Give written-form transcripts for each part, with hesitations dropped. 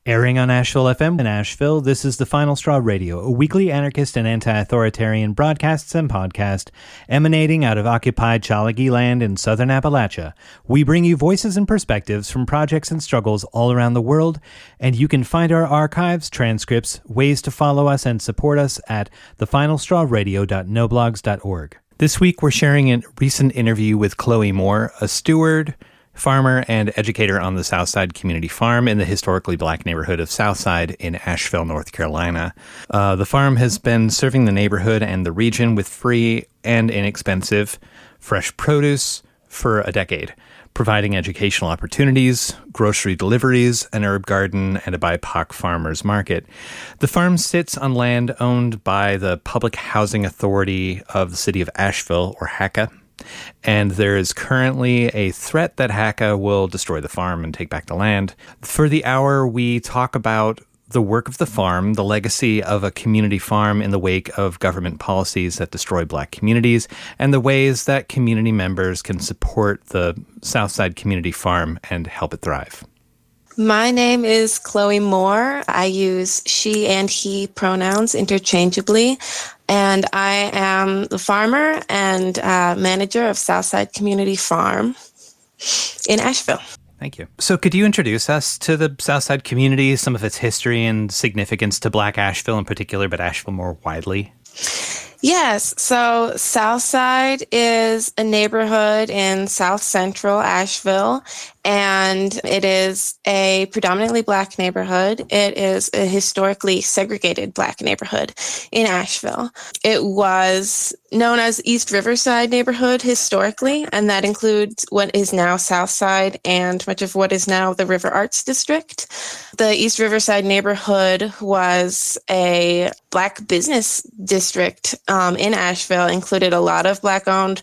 Airing on Asheville FM in Asheville, this is The Final Straw Radio, a weekly anarchist and anti-authoritarian broadcast and podcast emanating out of occupied Chalagi land in southern Appalachia. We bring you voices and perspectives from projects and struggles all around the world, and you can find our archives, transcripts, ways to follow us and support us at thefinalstrawradio.noblogs.org. This week we're sharing a recent interview with Chloe Moore, a steward, farmer, and educator on the Southside Community Farm in the historically black neighborhood of Southside in Asheville, North Carolina. The farm has been serving the neighborhood and the region with free and inexpensive fresh produce for a decade, providing educational opportunities, grocery deliveries, an herb garden, and a BIPOC farmers market. The farm sits on land owned by the Public Housing Authority of the City of Asheville, or HACA, and there is currently a threat that HACA will destroy the farm and take back the land. For the hour, we talk about the work of the farm, the legacy of a community farm in the wake of government policies that destroy black communities, and the ways that community members can support the Southside Community Farm and help it thrive. My name is Chloe Moore. I use she and he pronouns interchangeably, and I am the farmer and manager of Southside Community Farm in Asheville. Thank you. So could you introduce us to the Southside community, some of its history and significance to Black Asheville in particular, but Asheville more widely? Yes. So Southside is a neighborhood in South Central Asheville, and it is a predominantly black neighborhood. It is a historically segregated black neighborhood in Asheville. It was known as East Riverside neighborhood historically, and that includes what is now Southside and much of what is now the River Arts District. The East Riverside neighborhood was a black business district in Asheville, included a lot of black-owned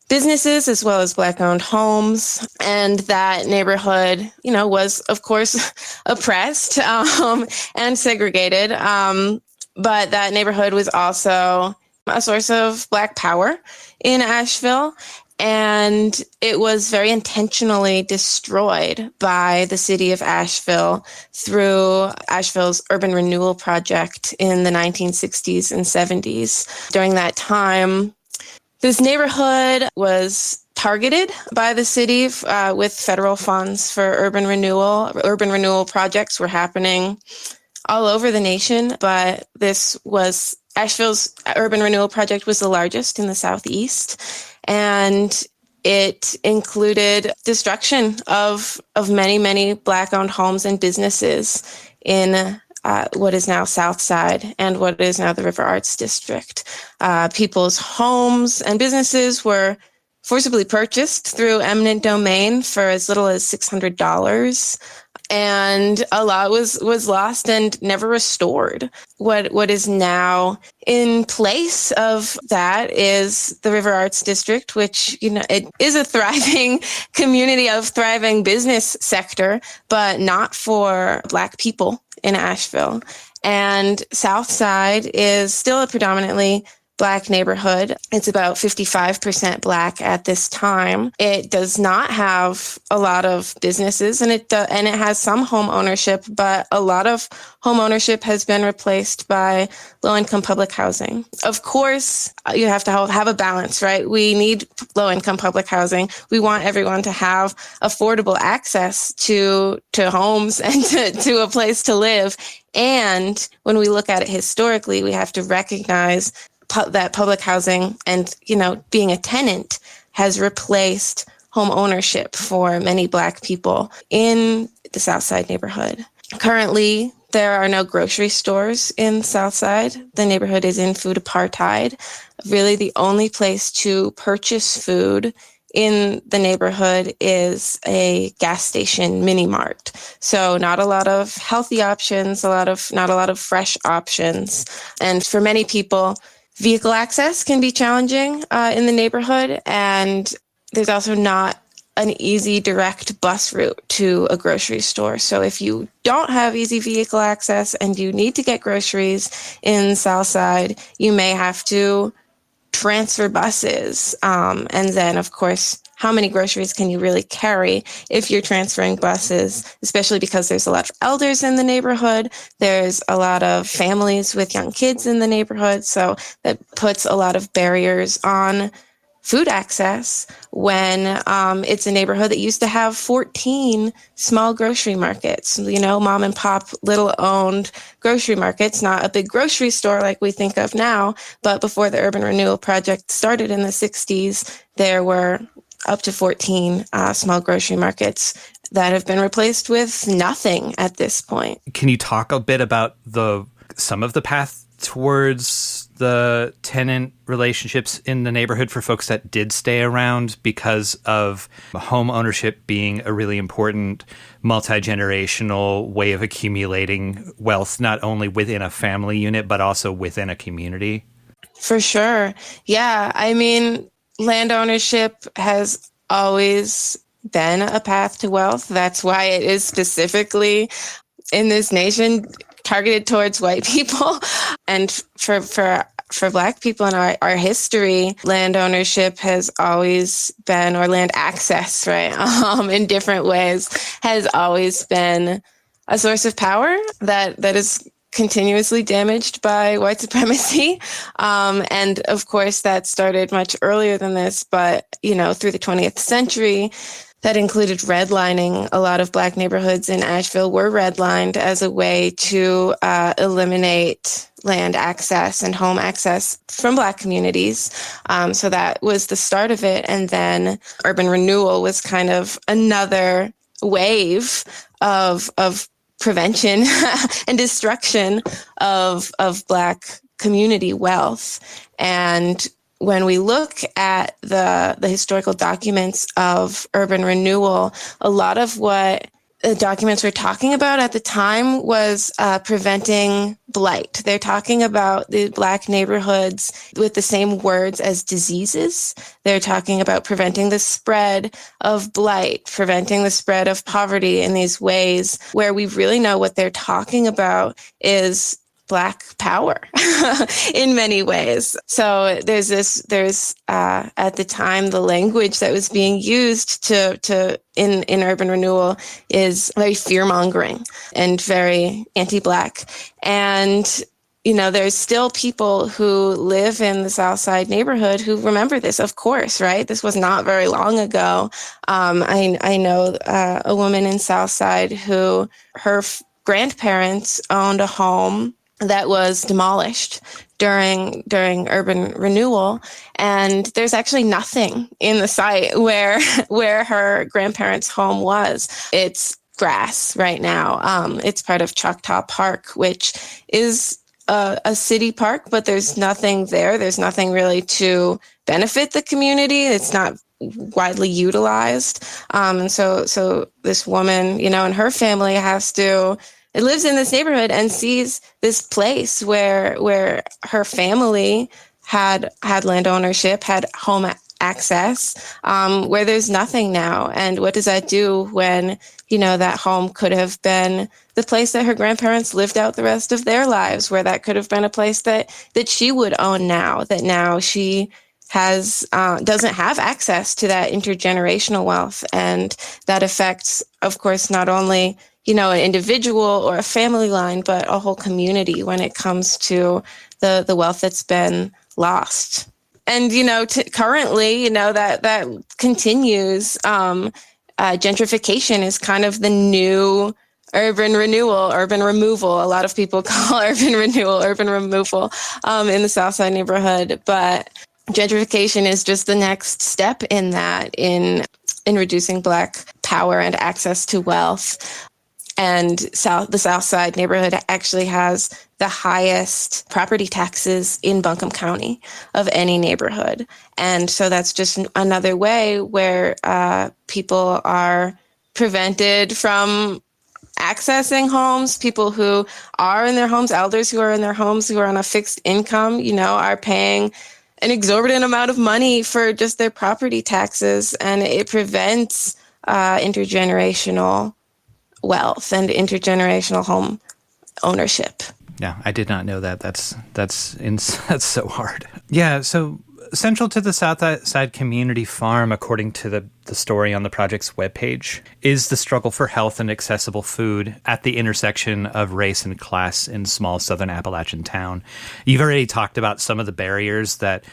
businesses as well as black-owned homes. And that neighborhood, was, of course, oppressed and segregated. But that neighborhood was also a source of black power in Asheville. And it was very intentionally destroyed by the City of Asheville through Asheville's urban renewal project in the 1960s and 70s. During that time, this neighborhood was targeted by the city with federal funds for urban renewal. Urban renewal projects were happening all over the nation, but Asheville's urban renewal project was the largest in the Southeast. And it included destruction of many, many black-owned homes and businesses in what is now Southside and what is now the River Arts District. People's homes and businesses were forcibly purchased through eminent domain for as little as $600. And a lot was lost and never restored. What is now in place of that is the River Arts District, which, it is a thriving community of thriving business sector, but not for Black people in Asheville. And Southside is still a predominantly Black neighborhood. It's about 55% Black at this time. It does not have a lot of businesses, and it has some home ownership, but a lot of home ownership has been replaced by low-income public housing. Of course, you have to have a balance, right? We need low-income public housing. We want everyone to have affordable access to homes and to a place to live. And when we look at it historically, we have to recognize that public housing and, being a tenant has replaced home ownership for many Black people in the Southside neighborhood. Currently, there are no grocery stores in Southside. The neighborhood is in food apartheid. Really, the only place to purchase food in the neighborhood is a gas station mini mart. So not a lot of healthy options, not a lot of fresh options. And for many people, vehicle access can be challenging in the neighborhood, and there's also not an easy direct bus route to a grocery store. So if you don't have easy vehicle access and you need to get groceries in Southside, you may have to transfer buses and then, of course, how many groceries can you really carry if you're transferring buses, especially because there's a lot of elders in the neighborhood. There's a lot of families with young kids in the neighborhood. So that puts a lot of barriers on food access when it's a neighborhood that used to have 14 small grocery markets, mom and pop, little owned grocery markets, not a big grocery store like we think of now. But before the urban renewal project started in the 60s, there were up to 14 small grocery markets that have been replaced with nothing at this point. Can you talk a bit about some of the path towards the tenant relationships in the neighborhood for folks that did stay around because of home ownership being a really important multi-generational way of accumulating wealth, not only within a family unit, but also within a community? For sure. Yeah. I mean, land ownership has always been a path to wealth. That's why it is specifically in this nation targeted towards white people. And for Black people in our history, land ownership has always been, or land access, right, in different ways, has always been a source of power that is continuously damaged by white supremacy. And of course, that started much earlier than this, but, through the 20th century, that included redlining. A lot of Black neighborhoods in Asheville were redlined as a way to eliminate land access and home access from Black communities. So that was the start of it. And then urban renewal was kind of another wave of prevention and destruction of Black community wealth. And when we look at the historical documents of urban renewal, a lot of what the documents were talking about at the time was preventing blight. They're talking about the Black neighborhoods with the same words as diseases. They're talking about preventing the spread of blight, preventing the spread of poverty in these ways where we really know what they're talking about is Black power in many ways. So there's at the time, the language that was being used in urban renewal is very fear-mongering and very anti-Black. And there's still people who live in the Southside neighborhood who remember this, of course, right? This was not very long ago. I know a woman in Southside who her grandparents owned a home that was demolished during urban renewal. And there's actually nothing in the site where her grandparents' home was. It's grass right now. It's part of Choctaw Park, which is a city park, but there's nothing there. There's nothing really to benefit the community. It's not widely utilized. And so this woman, and her family it lives in this neighborhood and sees this place where her family had land ownership, had home access, where there's nothing now. And what does that do when, that home could have been the place that her grandparents lived out the rest of their lives, where that could have been a place that she would own now, that now she doesn't have access to that intergenerational wealth. And that affects, of course, not only an individual or a family line, but a whole community when it comes to the wealth that's been lost. And, currently, that continues. Gentrification is kind of the new urban removal. A lot of people call urban renewal, urban removal in the Southside neighborhood. But gentrification is just the next step in that, in reducing Black power and access to wealth. And the Southside neighborhood actually has the highest property taxes in Buncombe County of any neighborhood. And so that's just another way where people are prevented from accessing homes. People who are in their homes, elders who are in their homes, who are on a fixed income, are paying an exorbitant amount of money for just their property taxes. And it prevents intergenerational wealth and intergenerational home ownership. Yeah, I did not know that. That's so hard. Yeah, so Central to the Southside Community Farm, according to the story on the project's webpage, is the struggle for health and accessible food at the intersection of race and class in small southern Appalachian town. You've already talked about some of the barriers that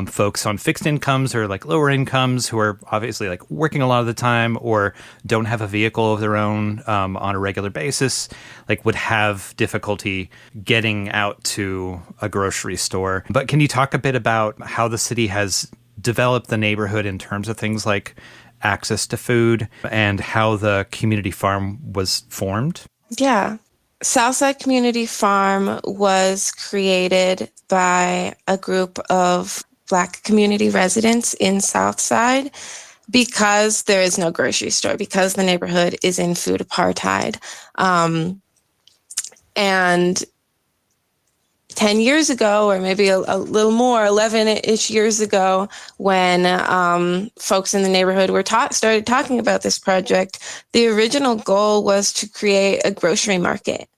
folks on fixed incomes or like lower incomes who are obviously like working a lot of the time or don't have a vehicle of their own on a regular basis, like would have difficulty getting out to a grocery store. But can you talk a bit about how the city has developed the neighborhood in terms of things like access to food and how the community farm was formed? Yeah. Southside Community Farm was created by a group of Black community residents in Southside because there is no grocery store, because the neighborhood is in food apartheid. And 10 years ago, or maybe a little more, 11-ish years ago, when folks in the neighborhood started talking about this project, the original goal was to create a grocery market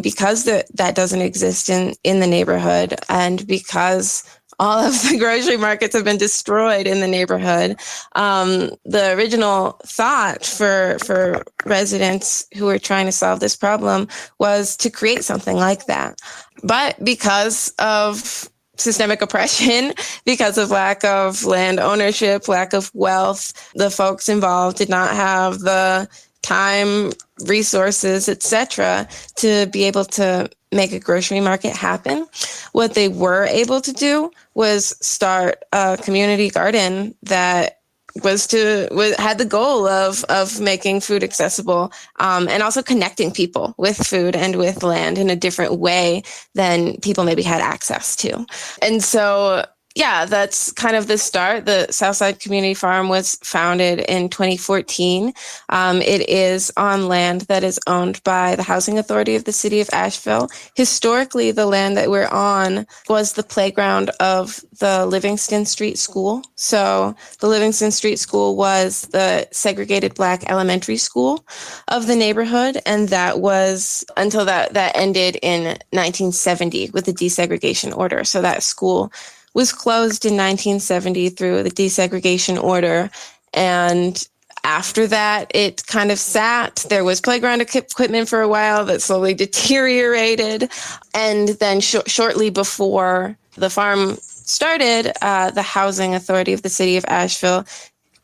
because that doesn't exist in the neighborhood, and because all of the grocery markets have been destroyed in the neighborhood. The original thought for residents who were trying to solve this problem was to create something like that. But because of systemic oppression, because of lack of land ownership, lack of wealth, the folks involved did not have the time, resources, etc., to be able to make a grocery market happen. What they were able to do was start a community garden that had the goal of making food accessible, and also connecting people with food and with land in a different way than people maybe had access to. And so, yeah, that's kind of the start. The Southside Community Farm was founded in 2014. It is on land that is owned by the Housing Authority of the City of Asheville. Historically, the land that we're on was the playground of the Livingston Street School. So the Livingston Street School was the segregated Black elementary school of the neighborhood, and that was until that ended in 1970 with the desegregation order. So that school was closed in 1970 through the desegregation order. And after that, it kind of sat. There was playground equipment for a while that slowly deteriorated. And then shortly before the farm started, the Housing Authority of the City of Asheville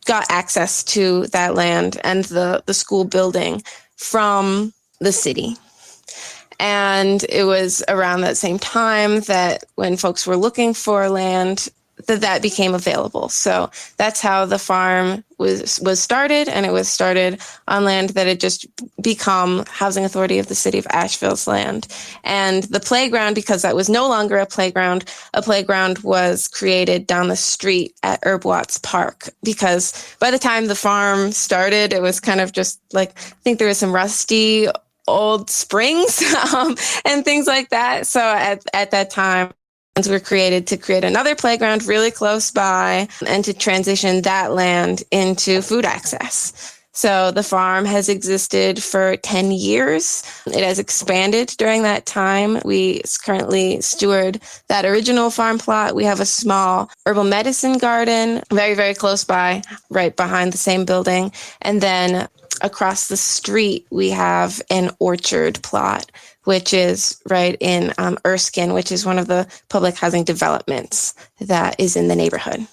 got access to that land and the school building from the city. And it was around that same time that when folks were looking for land, that became available. So that's how the farm was started, and it was started on land that had just become Housing Authority of the City of Asheville's land. And the playground, because that was no longer a playground was created down the street at Herb Watts Park, because by the time the farm started, it was kind of just like, I think there was some rusty old springs and things like that. So at that time, plans were created to create another playground really close by and to transition that land into food access. So the farm has existed for 10 years. It has expanded during that time. We currently steward that original farm plot. We have a small herbal medicine garden very, very close by, right behind the same building. And then across the street, we have an orchard plot, which is right in Erskine, which is one of the public housing developments that is in the neighborhood.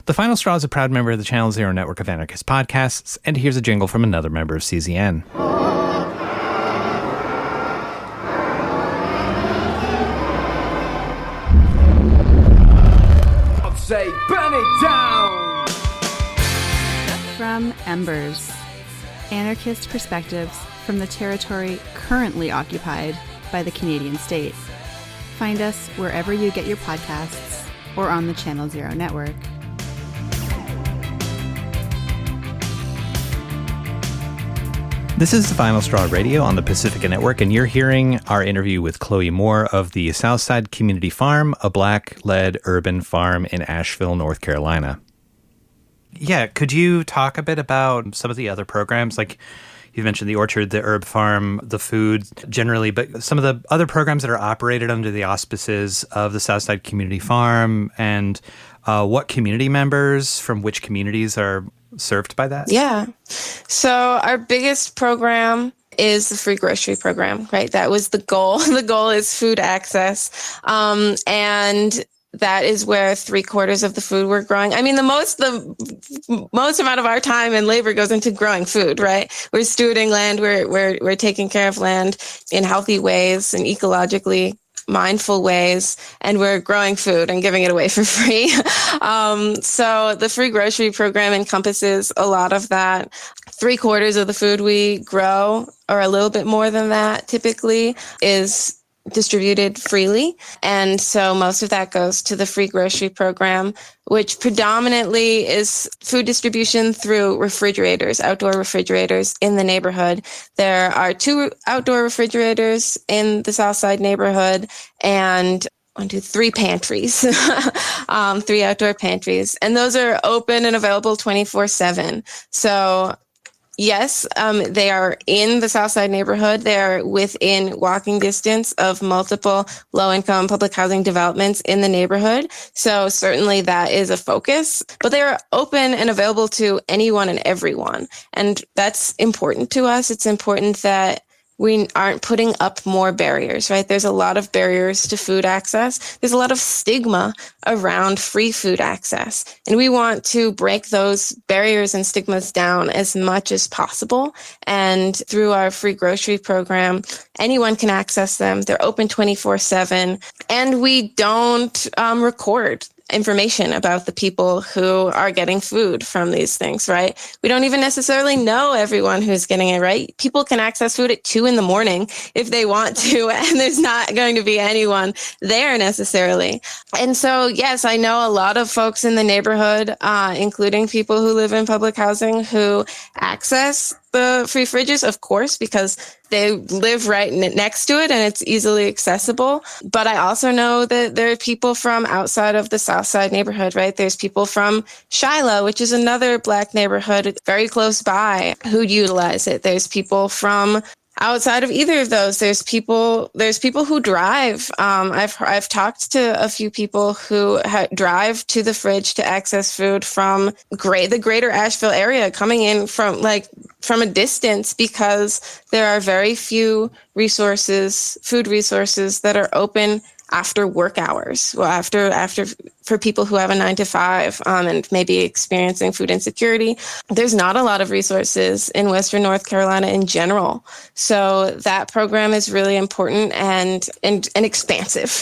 The Final Straw is a proud member of the Channel Zero network of anarchist podcasts, and here's a jingle from another member of CZN. I'll say, burn it down! From Embers, anarchist perspectives from the territory currently occupied by the Canadian state. Find us wherever you get your podcasts or on the Channel Zero network. This is the Final Straw Radio on the Pacifica Network, and you're hearing our interview with Chloe Moore of the Southside Community Farm, a Black-led urban farm in Asheville, North Carolina. Yeah, could you talk a bit about some of the other programs? Like, You've mentioned the orchard, the herb farm, the food generally, but some of the other programs that are operated under the auspices of the Southside Community Farm, and what community members from which communities are served by that? Yeah. So our biggest program is the free grocery program, right? That was the goal. The goal is food access. And that is where 3/4 of the food we're growing. I mean, the most amount of our time and labor goes into growing food, right? We're stewarding land. We're taking care of land in healthy ways and ecologically mindful ways, and we're growing food and giving it away for free. So the free grocery program encompasses a lot of that. 3/4 of the food we grow, or a little bit more than that typically, is distributed freely. And so most of that goes to the free grocery program, which predominantly is food distribution through refrigerators, outdoor refrigerators in the neighborhood. There are 2 outdoor refrigerators in the Southside neighborhood, and 3 pantries, 3 outdoor pantries. And those are open and available 24/7. So yes, they are in the Southside neighborhood. They are within walking distance of multiple low-income public housing developments in the neighborhood. So certainly that is a focus, but they are open and available to anyone and everyone. And that's important to us. It's important that we aren't putting up more barriers, right? There's a lot of barriers to food access. There's a lot of stigma around free food access. And we want to break those barriers and stigmas down as much as possible. And through our free grocery program, anyone can access them. They're open 24/7. And we don't record information about the people who are getting food from these things, right? We don't even necessarily know everyone who's getting it, right? People can access food at 2 a.m. if they want to, and there's not going to be anyone there necessarily. And so, yes, I know a lot of folks in the neighborhood, including people who live in public housing, who access the free fridges, of course, because they live right next to it and it's easily accessible. But I also know that there are people from outside of the Southside neighborhood, right? There's people from Shiloh, which is another Black neighborhood very close by, who utilize it. There's people from outside of either of those. There's people who drive. I've talked to a few people who drive to the fridge to access food from the greater Asheville area, coming in from a distance, because there are very few food resources that are open after work hours. Well, after for people who have a 9-to-5 and maybe experiencing food insecurity, there's not a lot of resources in Western North Carolina in general. So that program is really important and expansive,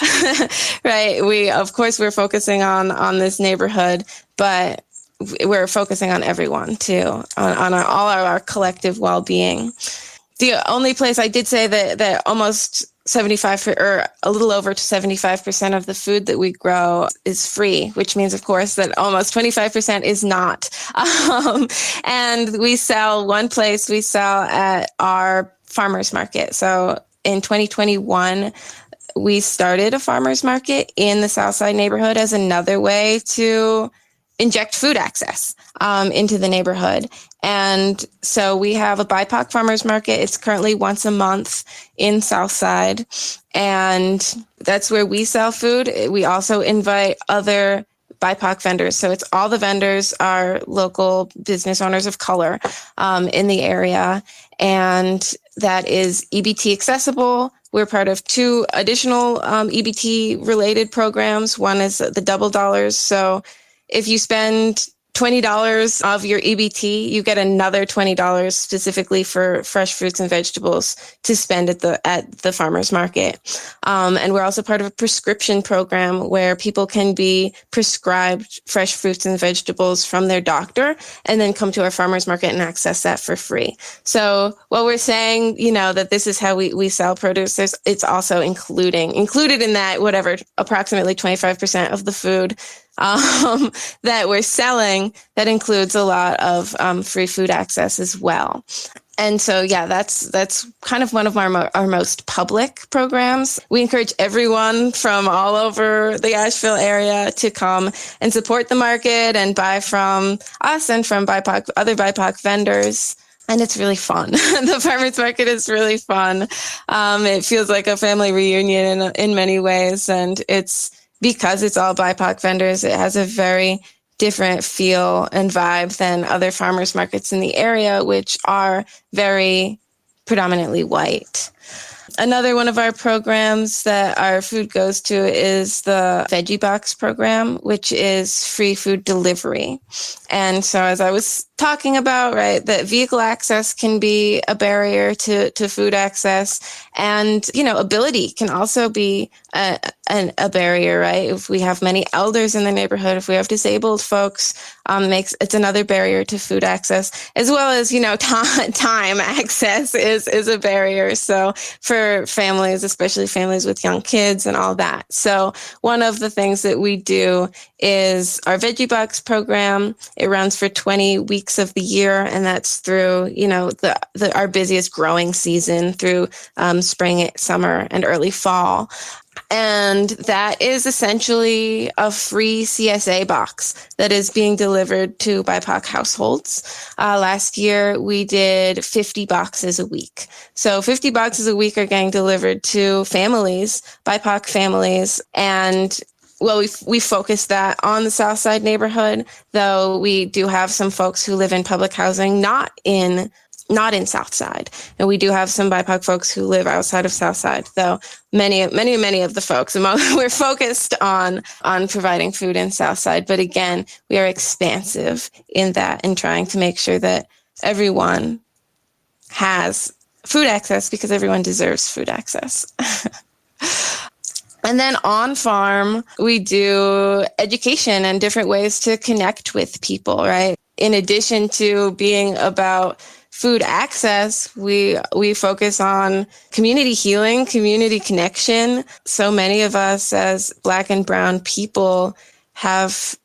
right? We're focusing on this neighborhood, but we're focusing on everyone too, on all our collective well-being. The only place I did say that almost 75 or a little over 75% of the food that we grow is free, which means, of course, that almost 25% is not. And we sell at our farmers market. So in 2021, we started a farmers market in the Southside neighborhood as another way to inject food access into the neighborhood. And so we have a BIPOC farmers market. It's currently once a month in Southside, and that's where we sell food. We also invite other BIPOC vendors. So it's all the vendors are local business owners of color in the area, and that is EBT accessible. We're part of 2 additional EBT related programs. One is the double dollars. So if you spend $20 of your EBT, you get another $20 specifically for fresh fruits and vegetables to spend at the farmers market. And we're also part of a prescription program where people can be prescribed fresh fruits and vegetables from their doctor and then come to our farmers market and access that for free. So while we're saying, that this is how we sell produce, it's also included in that, whatever, approximately 25% of the food that we're selling, that includes a lot of free food access as well. And so, yeah, that's kind of one of our most public programs. We encourage everyone from all over the Asheville area to come and support the market and buy from us and from other BIPOC vendors. And it's really fun. The farmers market is really fun. It feels like a family reunion in many ways. And it's because it's all BIPOC vendors, it has a very different feel and vibe than other farmers markets in the area, which are very predominantly white. Another one of our programs that our food goes to is the Veggie Box program, which is free food delivery. And so as I was talking about, right, that vehicle access can be a barrier to food access, and, ability can also be a barrier, right? If we have many elders in the neighborhood, if we have disabled folks, it's another barrier to food access, as well as, time access is a barrier. So for families, especially families with young kids and all that. So one of the things that we do is our Veggie Box program. It runs for 20 weeks of the year, and that's through, our busiest growing season through spring, summer, and early fall. And that is essentially a free CSA box that is being delivered to BIPOC households. Last year, we did 50 boxes a week. So 50 boxes a week are getting delivered to families, BIPOC families. And well, we focus that on the Southside neighborhood, though we do have some folks who live in public housing, not in Southside. And we do have some BIPOC folks who live outside of Southside, though many of the folks, we're focused on providing food in Southside. But again, we are expansive in that and trying to make sure that everyone has food access, because everyone deserves food access. And then on farm, we do education and different ways to connect with people, right? In addition to being about food access, we focus on community healing, community connection. So many of us as Black and Brown people have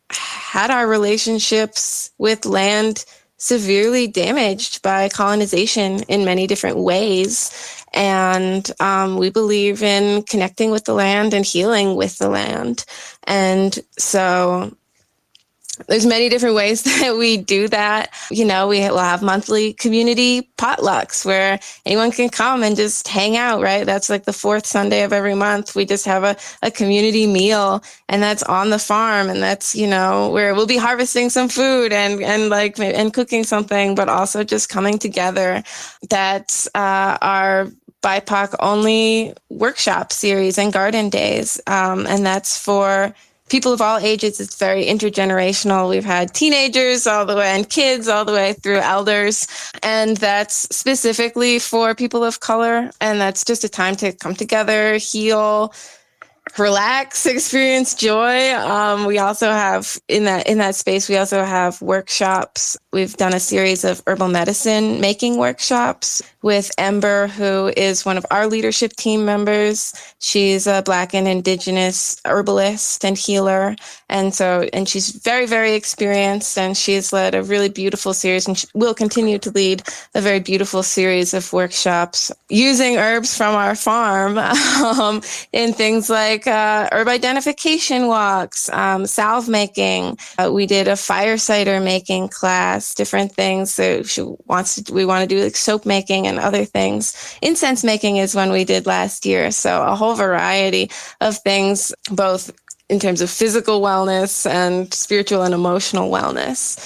had our relationships with land severely damaged by colonization in many different ways. And we believe in connecting with the land and healing with the land. And so there's many different ways that we do that. We will have monthly community potlucks where anyone can come and just hang out, right? That's like the fourth Sunday of every month. We just have a community meal, and that's on the farm. And that's, where we'll be harvesting some food and cooking something, but also just coming together. That's our BIPOC only workshop series and garden days. And that's for people of all ages. It's very intergenerational. We've had teenagers all the way and kids all the way through elders. And that's specifically for people of color. And that's just a time to come together, heal, relax, experience joy. We also have in that space, we also have workshops. We've done a series of herbal medicine making workshops with Ember, who is one of our leadership team members. She's a Black and Indigenous herbalist and healer. And she's very, very experienced, and she's led a really beautiful series, and she will continue to lead a very beautiful series of workshops using herbs from our farm in things like herb identification walks, salve making. We did a fire cider making class, different things. So we want to do like soap making and other things. Incense making is one we did last year. So a whole variety of things, both in terms of physical wellness and spiritual and emotional wellness.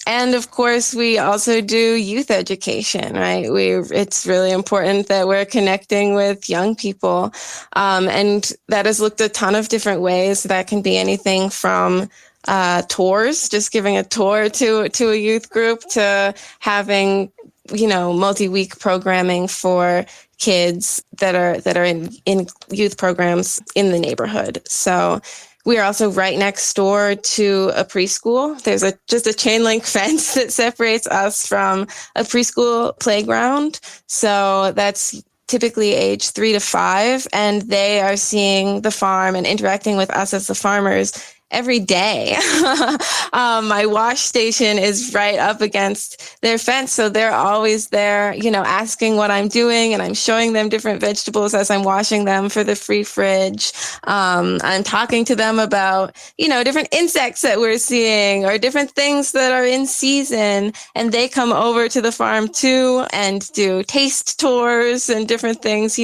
And of course, we also do youth education, right? It's really important that we're connecting with young people. And that has looked a ton of different ways. That can be anything from tours, just giving a tour to a youth group, to having, multi-week programming for kids that are in youth programs in the neighborhood. So we are also right next door to a preschool. There's just a chain link fence that separates us from a preschool playground. So that's typically age 3 to 5, and they are seeing the farm and interacting with us as the farmers every day. My wash station is right up against their fence. So they're always there, asking what I'm doing, and I'm showing them different vegetables as I'm washing them for the free fridge. I'm talking to them about, different insects that we're seeing or different things that are in season. And they come over to the farm too and do taste tours and different things,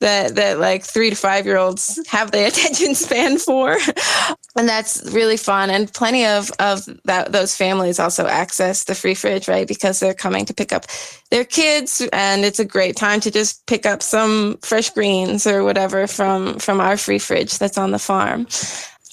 that like 3 to 5 year olds have the attention span for. And that's really fun. And plenty of those families also access the free fridge, right? Because they're coming to pick up their kids, and it's a great time to just pick up some fresh greens or whatever from our free fridge that's on the farm.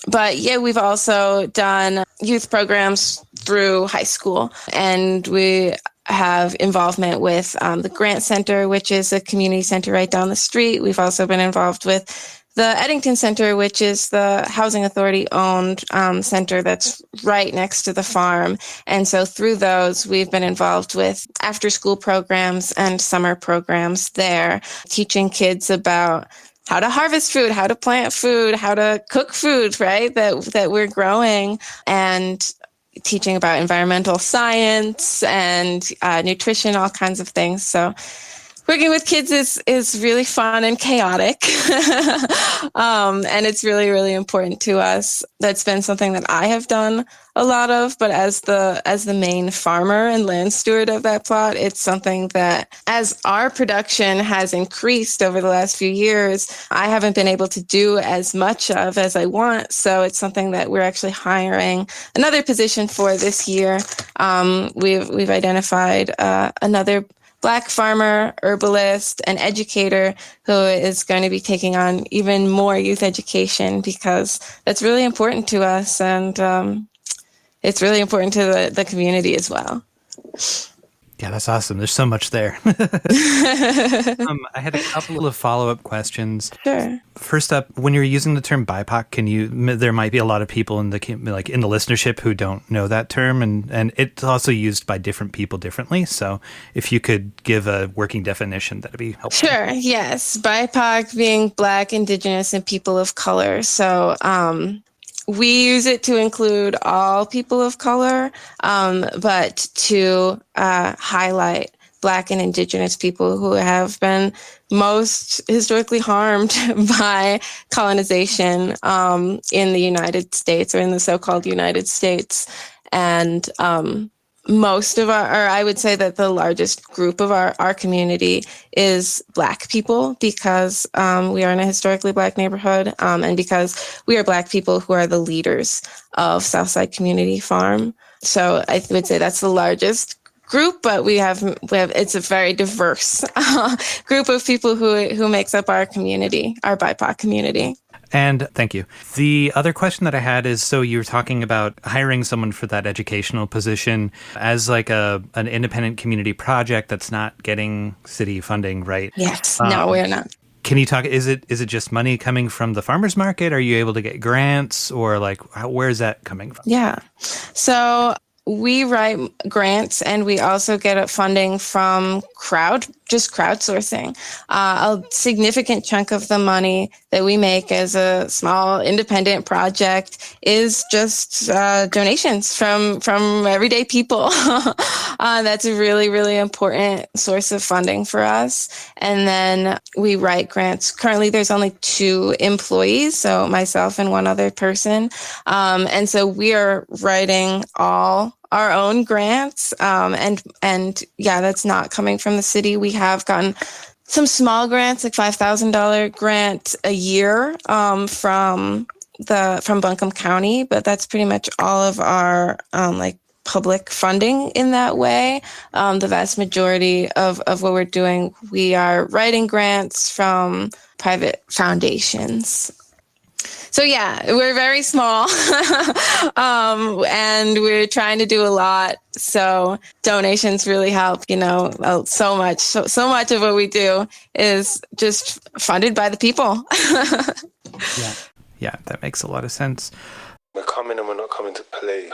But yeah, we've also done youth programs through high school, and we have involvement with the Grant Center, which is a community center right down the street. We've also been involved with the Eddington Center, which is the Housing Authority owned center that's right next to the farm. And so through those, we've been involved with after school programs and summer programs there, teaching kids about how to harvest food, how to plant food, how to cook food, right, that we're growing, and teaching about environmental science and nutrition, all kinds of things. So working with kids is really fun and chaotic. And it's really, really important to us. That's been something that I have done a lot of, but as the main farmer and land steward of that plot, it's something that as our production has increased over the last few years, I haven't been able to do as much of as I want. So it's something that we're actually hiring another position for this year. We've identified another Black farmer, herbalist, and educator who is going to be taking on even more youth education, because that's really important to us, and it's really important to the community as well. Yeah, that's awesome. There's so much there. I had a couple of follow-up questions. Sure. First up, when you're using the term BIPOC, there might be a lot of people in the listenership who don't know that term, and it's also used by different people differently. So if you could give a working definition, that'd be helpful. Sure. Yes. BIPOC being Black, Indigenous, and people of color. So, we use it to include all people of color, but to highlight Black and Indigenous people who have been most historically harmed by colonization in the United States, or in the so-called United States. And most of I would say that the largest group of our community is Black people, because we are in a historically Black neighborhood, and because we are Black people who are the leaders of Southside Community Farm. So I would say that's the largest group, but we have it's a very diverse group of people who makes up our community, our BIPOC community. And thank you. The other question that I had is, so you were talking about hiring someone for that educational position as like an independent community project that's not getting city funding, right? Yes. No, we're not. Can you talk, is it just money coming from the farmer's market? Are you able to get grants, or where is that coming from? Yeah. So we write grants, and we also get funding from crowdsourcing. A significant chunk of the money that we make as a small independent project is just donations from everyday people. That's a really, really important source of funding for us. And then we write grants. Currently, there's only 2 employees, so myself and one other person. And so we are writing all our own grants. And yeah, that's not coming from the city. We have gotten some small grants, like $5,000 grant a year from Buncombe County, but that's pretty much all of our public funding in that way. The vast majority of what we're doing, we are writing grants from private foundations. So yeah, we're very small, and we're trying to do a lot. So donations really help. So much of what we do is just funded by the people. Yeah, that makes a lot of sense. We're coming and we're not coming to play.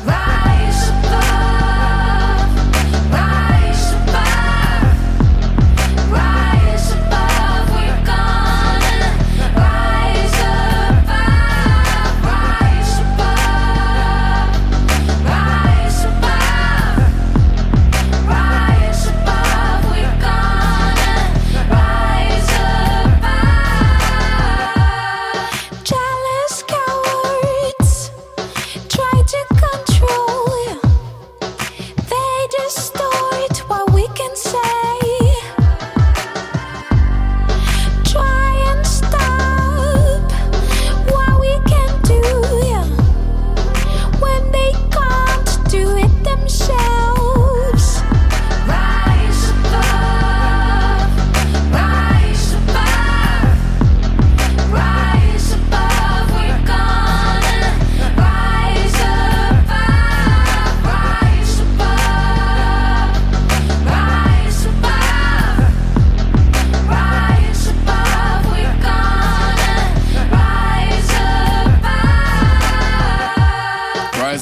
Rise above.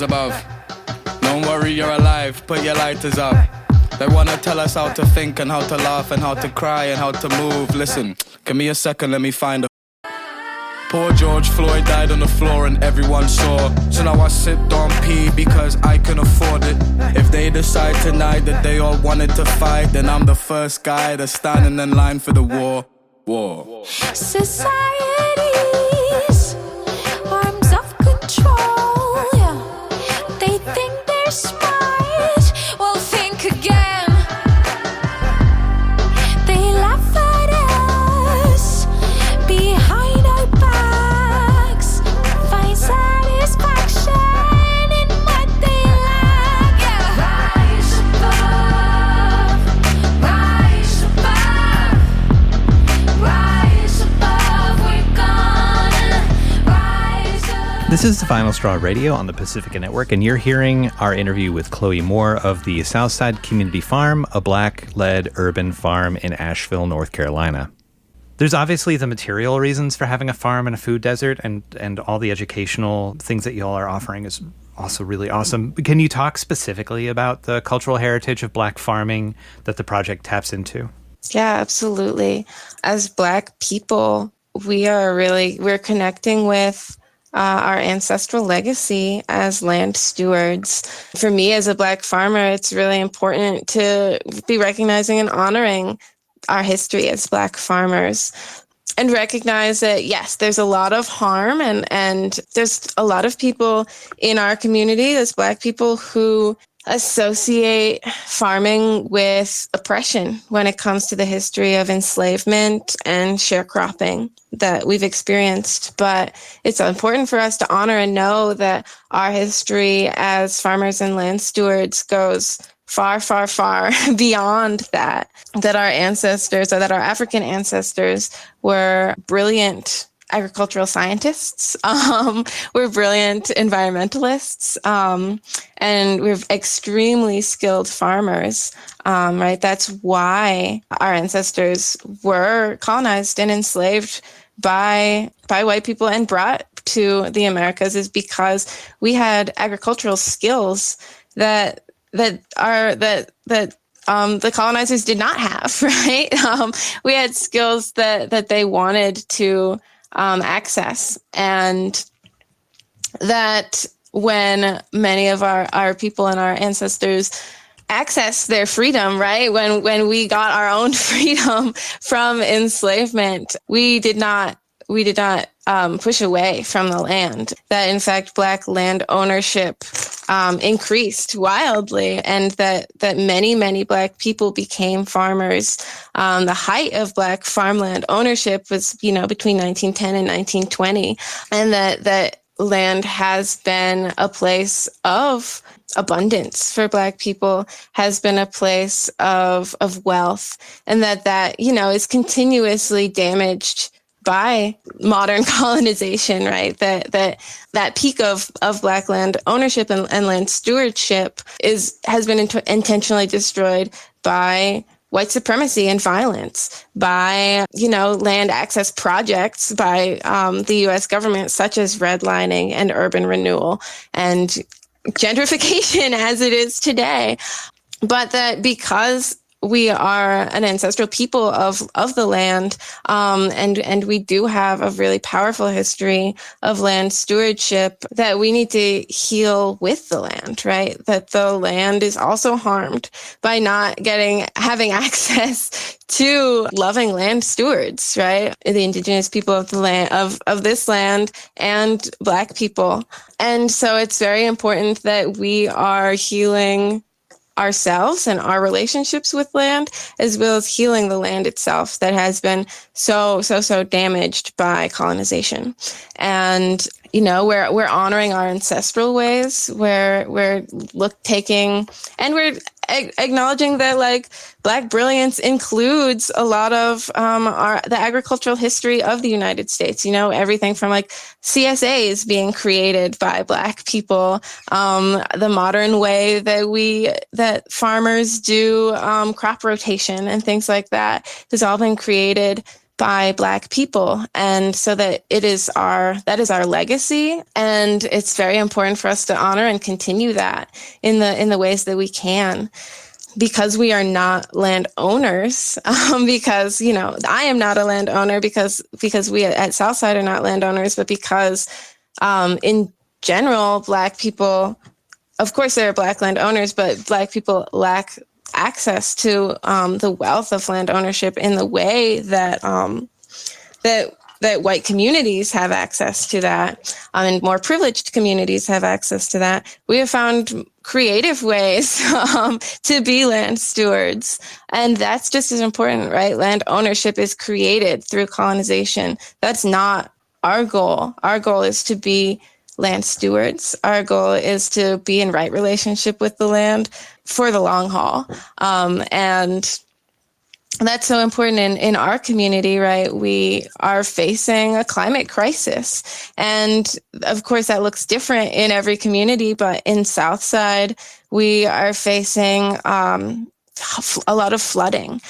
powers above. Don't worry, you're alive, put your lighters up. They wanna tell us how to think and how to laugh and how to cry and how to move. Listen, give me a second, let me find a... Poor George Floyd died on the floor and everyone saw. So now I sipped on pee because I can afford it. If they decide tonight that they all wanted to fight, then I'm the first guy that's standing in line for the war. Society's arms of control, yeah. They think they're smart, well think again. They laugh at us behind our backs, find satisfaction in what they lack, yeah. Rise above, we're gonna rise up. This is the Final Straw Radio on the Pacifica Network, and you're hearing our interview with Chloe Moore of the Southside Community Farm, a Black-led urban farm in Asheville, North Carolina. There's obviously the material reasons for having a farm in a food desert, and all the educational things that y'all are offering is also really awesome. Can you talk specifically about the cultural heritage of Black farming that the project taps into? Yeah, absolutely. As Black people, we're connecting with our ancestral legacy as land stewards. For me, as a Black farmer, it's really important to be recognizing and honoring our history as Black farmers and recognize that, yes, there's a lot of harm and there's a lot of people in our community as Black people who associate farming with oppression when it comes to the history of enslavement and sharecropping that we've experienced. But it's important for us to honor and know that our history as farmers and land stewards goes far, far, far beyond that our ancestors, or that our African ancestors were brilliant agricultural scientists, we're brilliant environmentalists, and we're extremely skilled farmers, right? That's why our ancestors were colonized and enslaved by white people and brought to the Americas, is because we had agricultural skills that the colonizers did not have, right? We had skills that they wanted to access, and that when many of our people and our ancestors access their freedom, right? When we got our own freedom from enslavement, we did not push away from the land. That in fact, Black land ownership increased wildly, and that many Black people became farmers. The height of Black farmland ownership was, between 1910 and 1920, and that land has been a place of abundance for Black people, has been a place of wealth, and that is continuously damaged by modern colonization, right? That peak of Black land ownership and land stewardship has been intentionally destroyed by white supremacy and violence, by land access projects by the U.S. government, such as redlining and urban renewal and gentrification as it is today. But that because we are an ancestral people of the land, and we do have a really powerful history of land stewardship, that we need to heal with the land, right? That the land is also harmed by not having access to loving land stewards, right? The indigenous people of the land, of this land, and Black people. And so it's very important that we are healing ourselves and our relationships with land, as well as healing the land itself that has been so damaged by colonization. And we're honoring our ancestral ways. We're acknowledging that Black brilliance includes a lot of the agricultural history of the United States. Everything from CSAs being created by Black people, the modern way that farmers do crop rotation and things like that has all been created by Black people. And so that is our legacy. And it's very important for us to honor and continue that in the ways that we can. Because we are not landowners, because, I am not a landowner because we at Southside are not landowners, but because in general, Black people, of course, there are Black landowners, but Black people lack access to the wealth of land ownership in the way that that white communities have access to that, and more privileged communities have access to that. We have found creative ways to be land stewards. And that's just as important, right? Land ownership is created through colonization. That's not our goal. Our goal is to be land stewards. Our goal is to be in right relationship with the land for the long haul. And that's so important in our community, right? We are facing a climate crisis. And of course, that looks different in every community, but in Southside, we are facing a lot of flooding.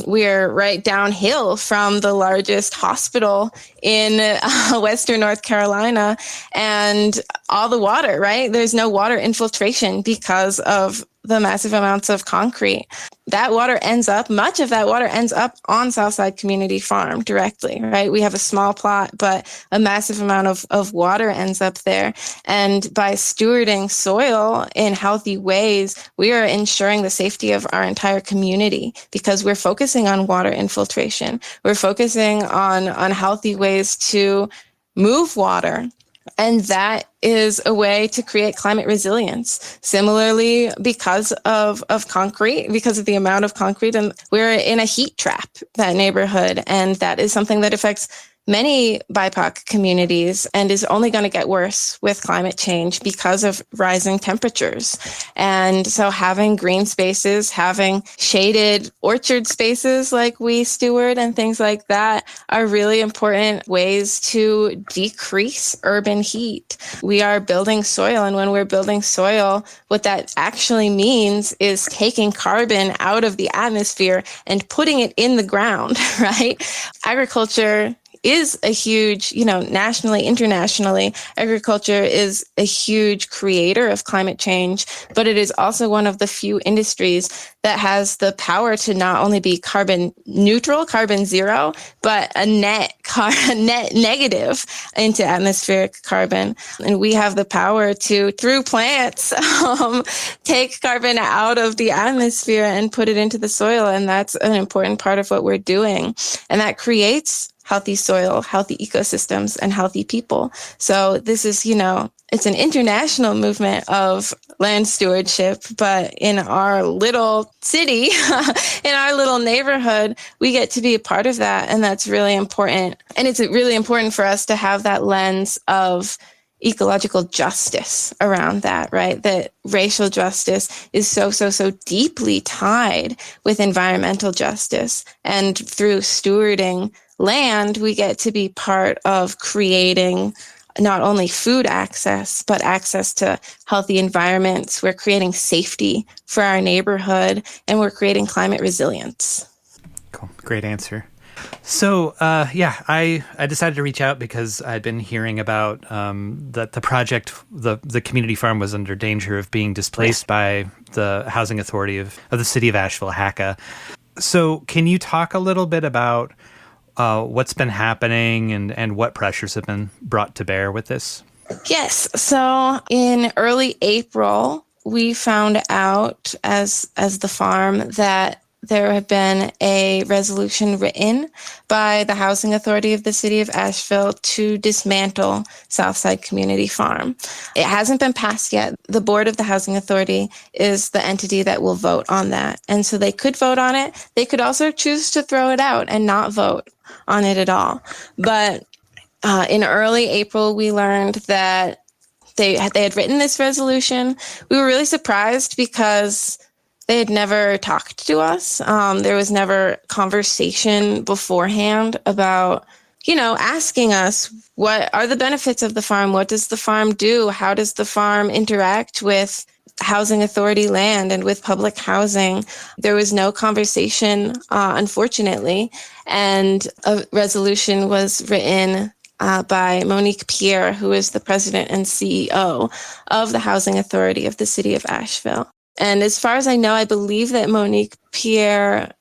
We're right downhill from the largest hospital in Western North Carolina, and all the water, right? There's no water infiltration because of the massive amounts of concrete. Much of that water ends up on Southside Community Farm directly, right? We have a small plot, but a massive amount of water ends up there. And by stewarding soil in healthy ways, we are ensuring the safety of our entire community because we're focusing on water infiltration. We're focusing on healthy ways to move water. And that is a way to create climate resilience. Similarly, because of concrete, because of the amount of concrete, and we're in a heat trap, that neighborhood. And that is something that affects many BIPOC communities and is only going to get worse with climate change because of rising temperatures. And so having green spaces, having shaded orchard spaces like we steward and things like that are really important ways to decrease urban heat. We are building soil, and when we're building soil, what that actually means is taking carbon out of the atmosphere and putting it in the ground, right? Agriculture is a huge, nationally, internationally, agriculture is a huge creator of climate change, but it is also one of the few industries that has the power to not only be carbon neutral, carbon zero, but a net negative into atmospheric carbon. And we have the power to, through plants, take carbon out of the atmosphere and put it into the soil. And that's an important part of what we're doing. And that creates healthy soil, healthy ecosystems, and healthy people. So this is, it's an international movement of land stewardship, but in our little city, in our little neighborhood, we get to be a part of that. And that's really important. And it's really important for us to have that lens of ecological justice around that, right? That racial justice is so deeply tied with environmental justice. And through stewarding land, we get to be part of creating not only food access, but access to healthy environments. We're creating safety for our neighborhood, and we're creating climate resilience. Cool. Great answer. So, I decided to reach out because I'd been hearing about that the project, the community farm, was under danger of being displaced by the housing authority of the City of Asheville, HACA. So can you talk a little bit about what's been happening and what pressures have been brought to bear with this? Yes. So in early April, we found out as the farm that there had been a resolution written by the Housing Authority of the City of Asheville to dismantle Southside Community Farm. It hasn't been passed yet. The board of the Housing Authority is the entity that will vote on that. And so they could vote on it. They could also choose to throw it out and not vote on it at all. But in early April, we learned that they had written this resolution. We were really surprised because they had never talked to us. There was never conversation beforehand about, asking us, what are the benefits of the farm? What does the farm do? How does the farm interact with housing authority land and with public housing. There was no conversation, unfortunately, and a resolution was written by Monique Pierre, who is the president and CEO of the Housing Authority of the City of Asheville. And as far as I know, I believe that Monique Pierre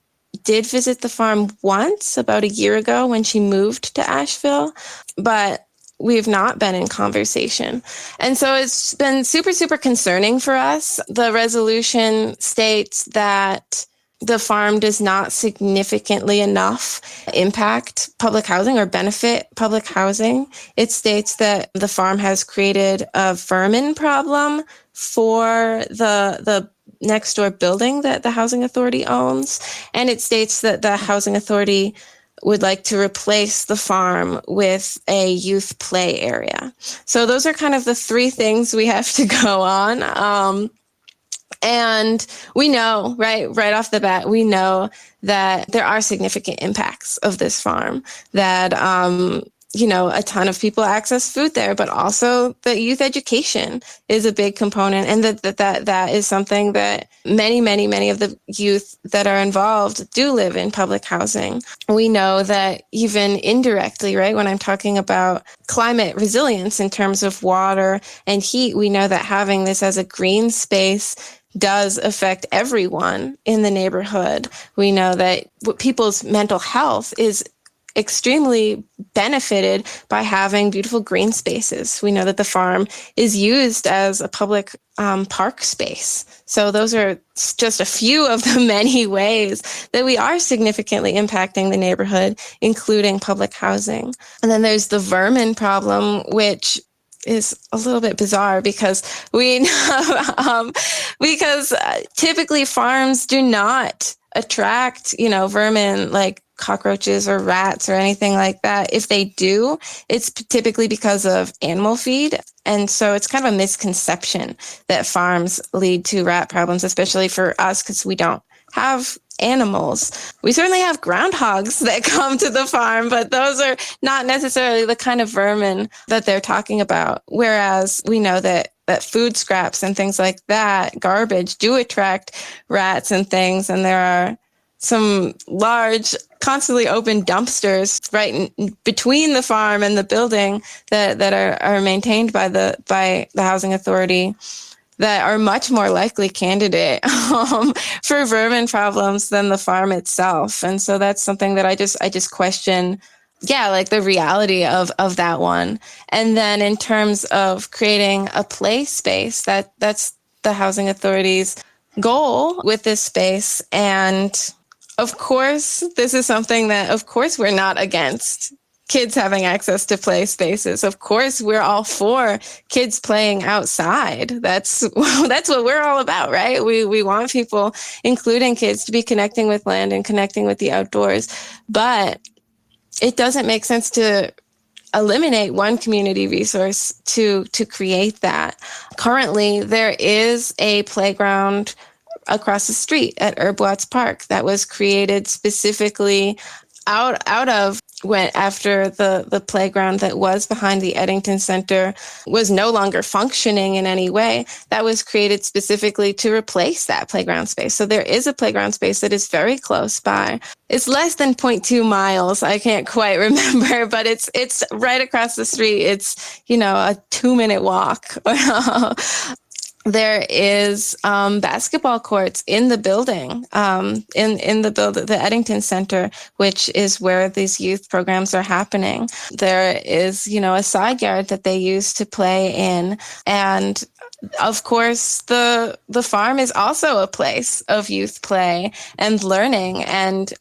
did visit the farm once, about a year ago, when she moved to Asheville, but we've not been in conversation. And so it's been super, super concerning for us. The resolution states that the farm does not significantly enough impact public housing or benefit public housing. It states that the farm has created a vermin problem for the next door building that the housing authority owns. And it states that the housing authority would like to replace the farm with a youth play area. So those are kind of the three things we have to go on. And we know, right off the bat, we know that there are significant impacts of this farm, that, a ton of people access food there, but also that youth education is a big component, and that is something that many of the youth that are involved do live in public housing. We know that even indirectly, right, when I'm talking about climate resilience in terms of water and heat, we know that having this as a green space does affect everyone in the neighborhood. We know that people's mental health is extremely benefited by having beautiful green spaces. We know that the farm is used as a public park space. So those are just a few of the many ways that we are significantly impacting the neighborhood, including public housing. And then there's the vermin problem, which is a little bit bizarre because we know, typically farms do not attract, vermin like cockroaches or rats or anything like that. If they do, it's typically because of animal feed. And so it's kind of a misconception that farms lead to rat problems, especially for us because we don't have animals. We certainly have groundhogs that come to the farm, but those are not necessarily the kind of vermin that they're talking about. Whereas we know that food scraps and things like that, garbage, do attract rats and things. And there are some large, constantly open dumpsters right between the farm and the building that are maintained by the housing authority that are much more likely candidate for vermin problems than the farm itself. And so that's something that I just question, like the reality of that one. And then in terms of creating a play space, that's the housing authority's goal with this space. And of course, this is something that, of course, we're not against kids having access to play spaces. Of course, we're all for kids playing outside. That's what we're all about, right? We want people, including kids, to be connecting with land and connecting with the outdoors. But it doesn't make sense to eliminate one community resource to create that. Currently, there is a playground across the street at Herb Watts Park that was created specifically out of after the playground that was behind the Eddington Center was no longer functioning in any way. That was created specifically to replace that playground space. So there is a playground space that is very close by. It's less than 0.2 miles. I can't quite remember, but it's right across the street. It's, a 2-minute walk. There is basketball courts in the building, in the Eddington Center, which is where these youth programs are happening. There is, a side yard that they use to play in. And of course, the farm is also a place of youth play and learning. And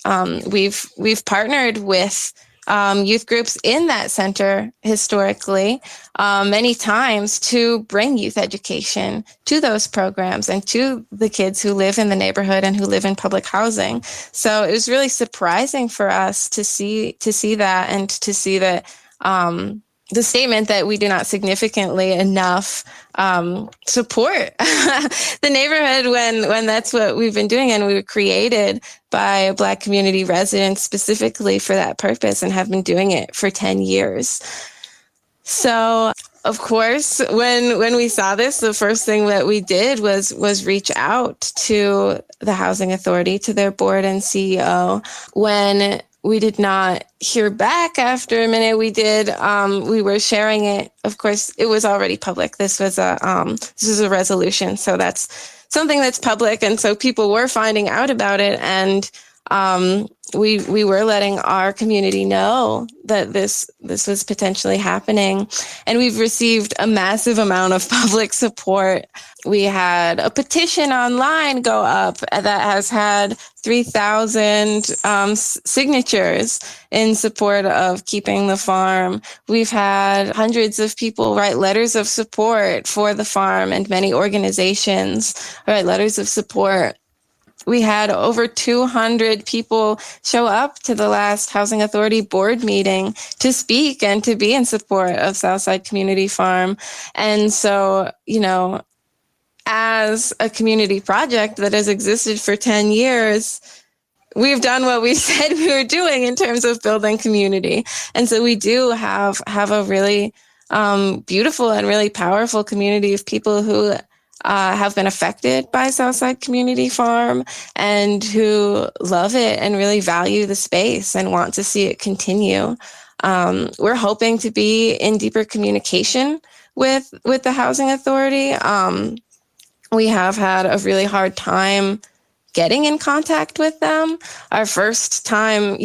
we've partnered with youth groups in that center historically many times to bring youth education to those programs and to the kids who live in the neighborhood and who live in public housing. So it was really surprising for us to see that and to see that the statement that we do not significantly enough support the neighborhood when that's what we've been doing, and we were created by Black community residents specifically for that purpose and have been doing it for 10 years. So of course, when we saw this, the first thing that we did was reach out to the Housing Authority, to their board and CEO. When we did not hear back after a minute, we were sharing it. Of course, it was already public. This was a resolution, so that's something that's public, and so people were finding out about it, and we were letting our community know that this was potentially happening, and we've received a massive amount of public support. We had a petition online go up that has had 3,000 signatures in support of keeping the farm. We've had hundreds of people write letters of support for the farm, and many organizations write letters of support. We had over 200 people show up to the last Housing Authority board meeting to speak and to be in support of Southside Community Farm. And so, as a community project that has existed for 10 years, we've done what we said we were doing in terms of building community. And so we do have a really beautiful and really powerful community of people who have been affected by Southside Community Farm and who love it and really value the space and want to see it continue. We're hoping to be in deeper communication with the Housing Authority. We have had a really hard time getting in contact with them. Our first time,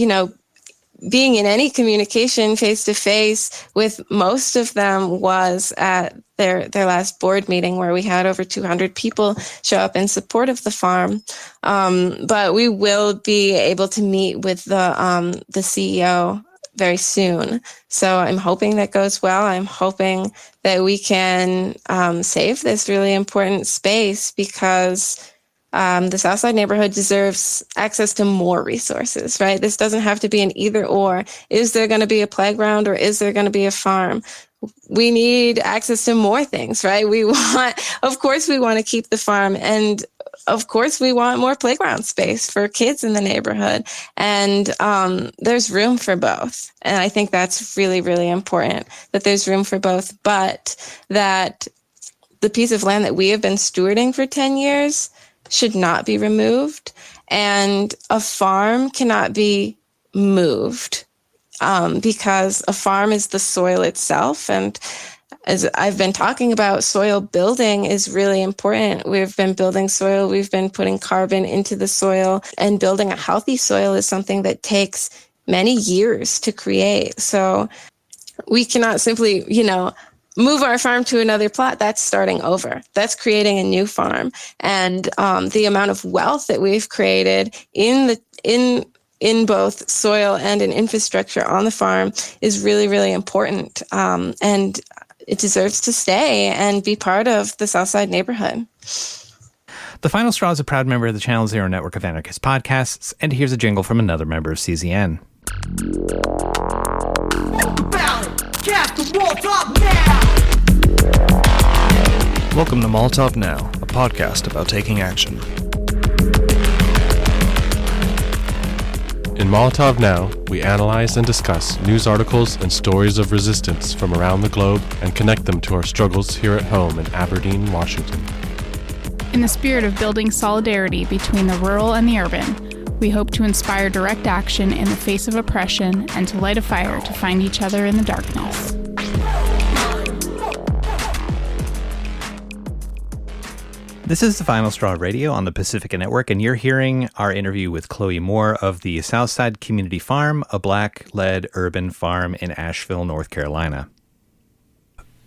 being in any communication face-to-face with most of them was at their last board meeting, where we had over 200 people show up in support of the farm. But we will be able to meet with the CEO very soon. So I'm hoping that goes well. I'm hoping that we can save this really important space, because the Southside neighborhood deserves access to more resources, right? This doesn't have to be an either or. Is there going to be a playground, or is there going to be a farm? We need access to more things, right? Of course we want to keep the farm, and of course we want more playground space for kids in the neighborhood. And there's room for both. And I think that's really, really important, that there's room for both, but that the piece of land that we have been stewarding for 10 years should not be removed, and a farm cannot be moved, because a farm is the soil itself. And as I've been talking about, soil building is really important. We've been building soil. We've been putting carbon into the soil, and building a healthy soil is something that takes many years to create. So we cannot simply, move our farm to another plot. That's starting over. That's creating a new farm. And the amount of wealth that we've created in both soil and in infrastructure on the farm is really, really important. And it deserves to stay and be part of the Southside neighborhood. The Final Straw is a proud member of the Channel Zero network of anarchist podcasts, and here's a jingle from another member of CZN. Welcome to Molotov Now, a podcast about taking action. In Molotov Now, we analyze and discuss news articles and stories of resistance from around the globe and connect them to our struggles here at home in Aberdeen, Washington. In the spirit of building solidarity between the rural and the urban, we hope to inspire direct action in the face of oppression and to light a fire to find each other in the darkness. This is the Final Straw Radio on the Pacifica Network, and you're hearing our interview with Chloe Moore of the Southside Community Farm, a Black-led urban farm in Asheville, North Carolina.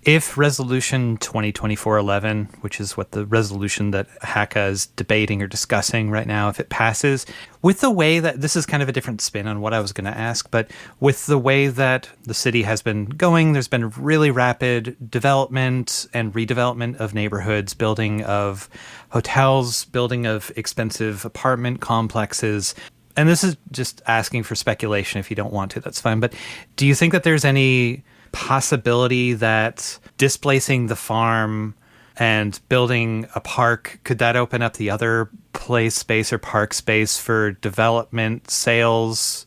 If Resolution 2024-11, which is what the resolution that HACA is debating or discussing right now, if it passes, with the way that, this is kind of a different spin on what I was going to ask, but with the way that the city has been going, there's been really rapid development and redevelopment of neighborhoods, building of hotels, building of expensive apartment complexes. And this is just asking for speculation. If you don't want to, that's fine. But do you think that there's any possibility that displacing the farm and building a park, could that open up the other play space or park space for development sales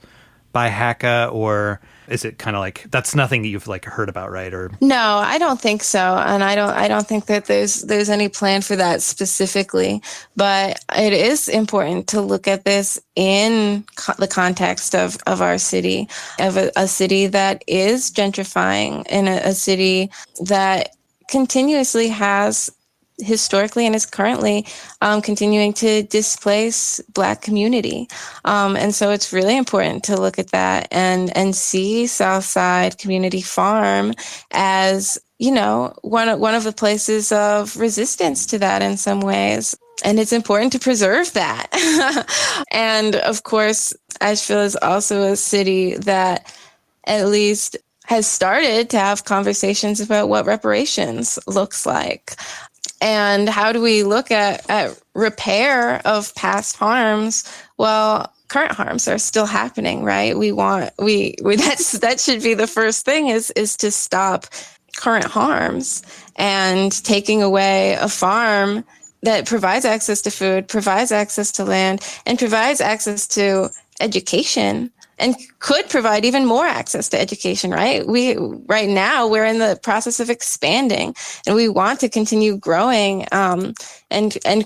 by HACA? Or Is it kind of like, that's nothing that you've like heard about, right? Or No, I don't think so. And I don't think that there's any plan for that specifically, but it is important to look at this in the context of our city, of a city that is gentrifying, in a city that continuously has historically and is currently continuing to displace Black community. And so it's really important to look at that and see Southside Community Farm as, you know, one of the places of resistance to that in some ways. And it's important to preserve that. And of course, Asheville is also a city that at least has started to have conversations about what reparations looks like. And how do we look at repair of past harms? Well, current harms are still happening, right? That should be the first thing is to stop current harms, and taking away a farm that provides access to food, provides access to land, and provides access to education, and could provide even more access to education, right? Right now we're in the process of expanding, and we want to continue growing and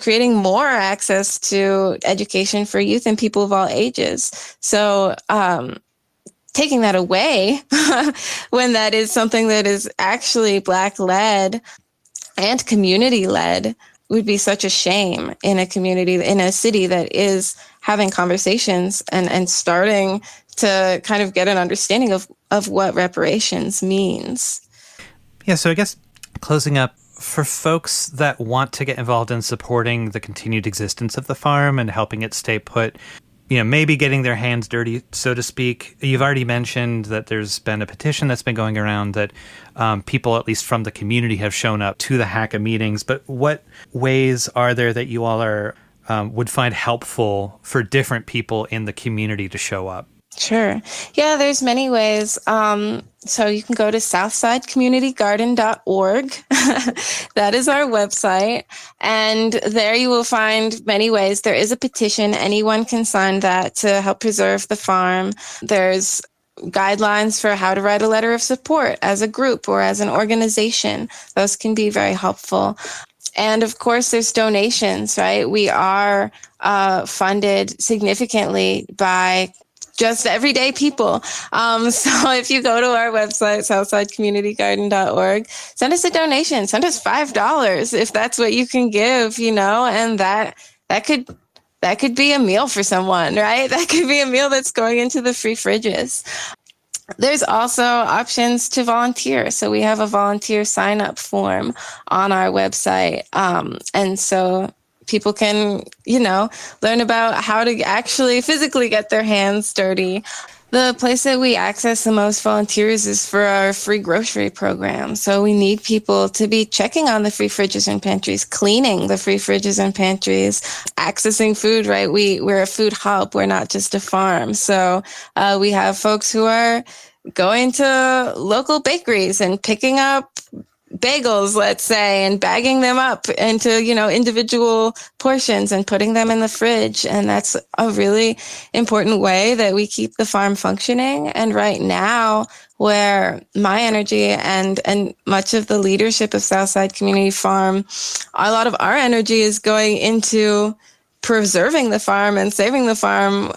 creating more access to education for youth and people of all ages. So taking that away when that is something that is actually Black-led and community-led would be such a shame in a community, in a city that is having conversations and starting to kind of get an understanding of what reparations means. Yeah, so I guess closing up, for folks that want to get involved in supporting the continued existence of the farm and helping it stay put, you know, maybe getting their hands dirty, so to speak. You've already mentioned that there's been a petition that's been going around that people, at least from the community, have shown up to the HACA meetings. But what ways are there that you all are would find helpful for different people in the community to show up? Sure. Yeah, there's many ways. So you can go to southsidecommunitygarden.org. That is our website. And there you will find many ways. There is a petition. Anyone can sign that to help preserve the farm. There's guidelines for how to write a letter of support as a group or as an organization. Those can be very helpful. And of course, there's donations, right? We are funded significantly by just everyday people. So if you go to our website, southsidecommunitygarden.org, send us a donation. Send us $5 if that's what you can give, you know, and that could be a meal for someone, right? That could be a meal that's going into the free fridges. There's also options to volunteer. So we have a volunteer sign-up form on our website. And so people can, you know, learn about how to actually physically get their hands dirty. The place that we access the most volunteers is for our free grocery program. So we need people to be checking on the free fridges and pantries, cleaning the free fridges and pantries, accessing food, right? We're a food hub. We're not just a farm. So we have folks who are going to local bakeries and picking up bagels, let's say, and bagging them up into, you know, individual portions and putting them in the fridge. And that's a really important way that we keep the farm functioning. And right now, where my energy and much of the leadership of Southside Community Farm, a lot of our energy is going into preserving the farm and saving the farm.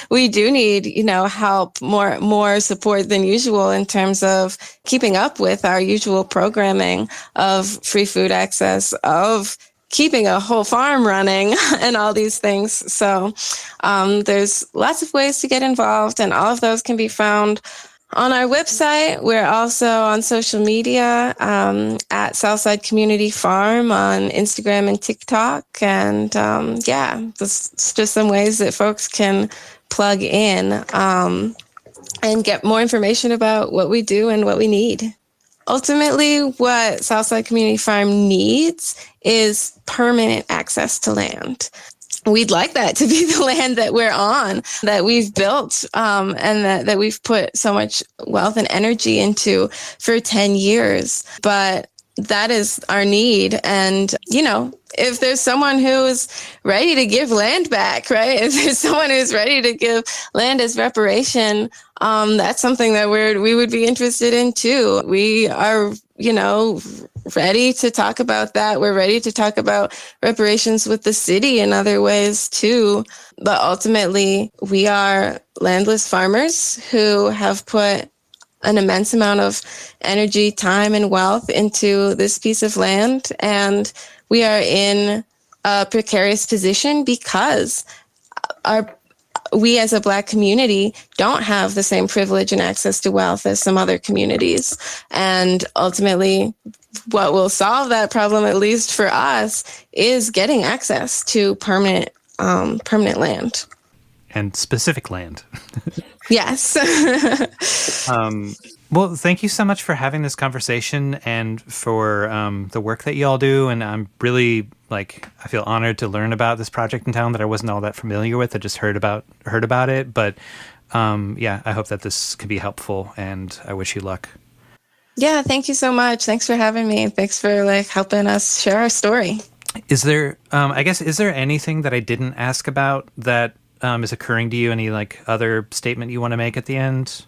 We do need, you know, help, more support than usual in terms of keeping up with our usual programming of free food access, of keeping a whole farm running and all these things. So there's lots of ways to get involved, and all of those can be found on our website. We're also on social media at Southside Community Farm on Instagram and TikTok. And it's just some ways that folks can plug in and get more information about what we do and what we need. Ultimately, what Southside Community Farm needs is permanent access to land. We'd like that to be the land that we're on, that we've built, and that we've put so much wealth and energy into for 10 years. But that is our need. And, if there's someone who is ready to give land back, right? If there's someone who's ready to give land as reparation, that's something that we would be interested in too. We are, ready to talk about that. We're ready to talk about reparations with the city in other ways too. But ultimately, we are landless farmers who have put an immense amount of energy, time, and wealth into this piece of land. And we are in a precarious position because we as a Black community don't have the same privilege and access to wealth as some other communities. And ultimately, what will solve that problem, at least for us, is getting access to permanent land. And specific land. Yes. Well, thank you so much for having this conversation and for the work that you all do. And I'm really I feel honored to learn about this project in town that I wasn't all that familiar with. I just heard about it. But I hope that this can be helpful, and I wish you luck. Yeah, thank you so much. Thanks for having me. Thanks for helping us share our story. Is there, is there anything that I didn't ask about that is occurring to you? Any other statement you want to make at the end?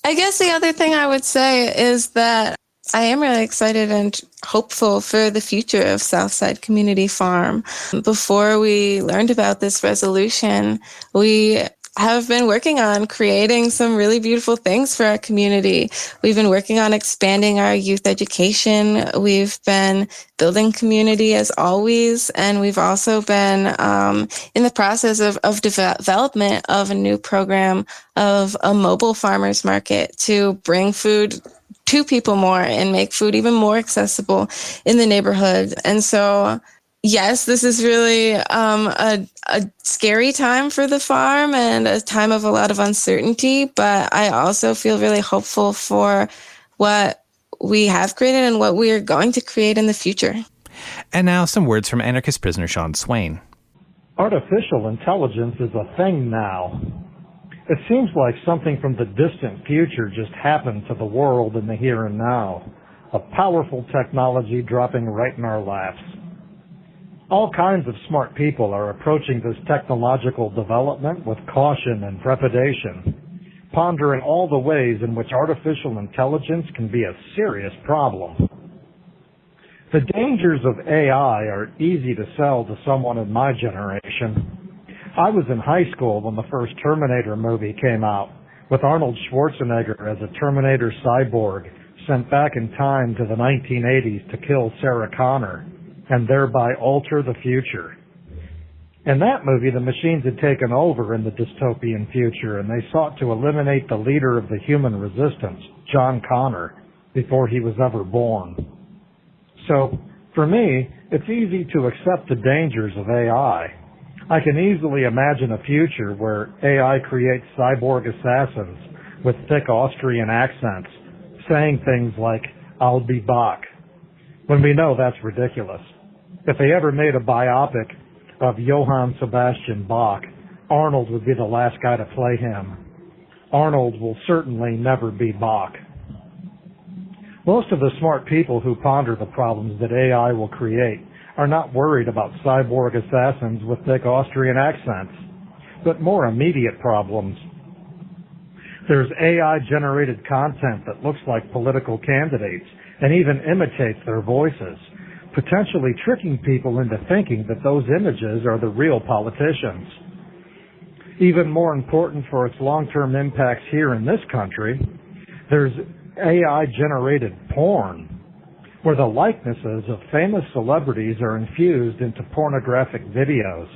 I guess the other thing I would say is that I am really excited and hopeful for the future of Southside Community Farm. Before we learned about this resolution, we have been working on creating some really beautiful things for our community. We've been working on expanding our youth education. We've been building community as always. And we've also been in the process of development of a new program of a mobile farmers market to bring food to people more and make food even more accessible in the neighborhood. And so, yes, this is really a scary time for the farm and a time of a lot of uncertainty, but I also feel really hopeful for what we have created and what we are going to create in the future. And now some words from anarchist prisoner Sean Swain. Artificial intelligence is a thing now. It seems like something from the distant future just happened to the world in the here and now. A powerful technology dropping right in our laps. All kinds of smart people are approaching this technological development with caution and trepidation, pondering all the ways in which artificial intelligence can be a serious problem. The dangers of AI are easy to sell to someone in my generation. I was in high school when the first Terminator movie came out, with Arnold Schwarzenegger as a Terminator cyborg sent back in time to the 1980s to kill Sarah Connor and thereby alter the future. In that movie, the machines had taken over in the dystopian future, and they sought to eliminate the leader of the human resistance, John Connor, before he was ever born. So, for me, it's easy to accept the dangers of AI. I can easily imagine a future where AI creates cyborg assassins with thick Austrian accents, saying things like, "I'll be Bach," when we know that's ridiculous. If they ever made a biopic of Johann Sebastian Bach, Arnold would be the last guy to play him. Arnold will certainly never be Bach. Most of the smart people who ponder the problems that AI will create are not worried about cyborg assassins with thick Austrian accents, but more immediate problems. There's AI-generated content that looks like political candidates and even imitates their voices, potentially tricking people into thinking that those images are the real politicians. Even more important for its long-term impacts here in this country, there's AI-generated porn, where the likenesses of famous celebrities are infused into pornographic videos,